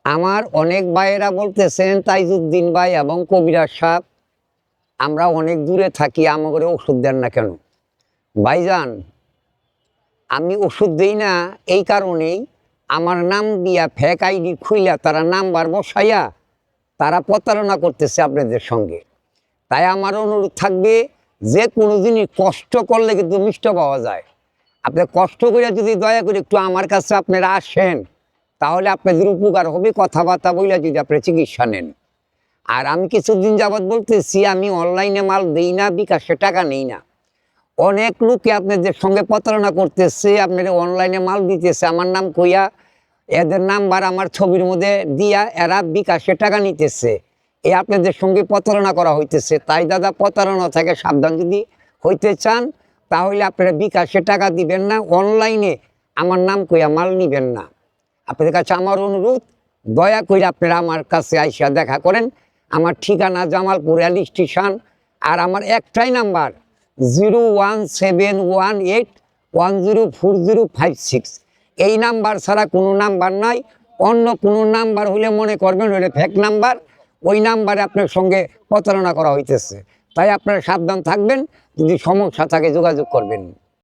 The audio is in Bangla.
আমার অনেক ভাইয়েরা বলতেছেন তাইজুদ্দিন ভাই এবং কবিরাজ সাহেব, আমরা অনেক দূরে থাকি, আমাকে ওষুধ দেন না কেন? ভাইজান, আমি ওষুধ দিই না এই কারণেই, আমার নাম দিয়া ফেক আইডি খুইলা তারা নাম্বার বসাইয়া তারা প্রতারণা করতেছে আপনাদের সঙ্গে। তাই আমার অনুরোধ থাকবে, যে কোনো জিনিস কষ্ট করলে কিন্তু মিষ্ট পাওয়া যায়। আপনি কষ্ট করে যদি দয়া করে একটু আমার কাছে আপনারা আসেন, তাহলে আপনাদের উপকার হবে। কথাবার্তা বইলে যদি আপনি চিকিৎসা নেন। আর আমি কিছুদিন যাবৎ বলতেছি, আমি অনলাইনে মাল দিই না, বিকাশে টাকা নেই না। অনেক লোকে আপনাদের সঙ্গে প্রতারণা করতেছে, আপনারা অনলাইনে মাল দিতেছে আমার নাম কইয়া, এদের নাম্বার আমার ছবির মধ্যে দিয়া এরা বিকাশে টাকা নিতেছে। এ আপনাদের সঙ্গে প্রতারণা করা হইতেছে। তাই দাদা, প্রতারণা থেকে সাবধান যদি হইতে চান, তাহলে আপনারা বিকাশে টাকা দিবেন না, অনলাইনে আমার নাম কইয়া মাল নিবেন না। আপনাদের কাছে আমার অনুরোধ, দয়া করে আপনারা আমার কাছে আইসা দেখা করেন। আমার ঠিকানা জামালপুর রেল স্টেশন, আর আমার একটাই নাম্বার 01718104056। এই নাম্বার ছাড়া কোনো নাম্বার নাই। অন্য কোনো নাম্বার হলে মনে করবেন ওইটা ফেক নাম্বার, ওই নাম্বারে আপনার সঙ্গে প্রতারণা করা হইতেছে। তাই আপনারা সাবধান থাকবেন, যদি সমস্যা থাকে যোগাযোগ করবেন।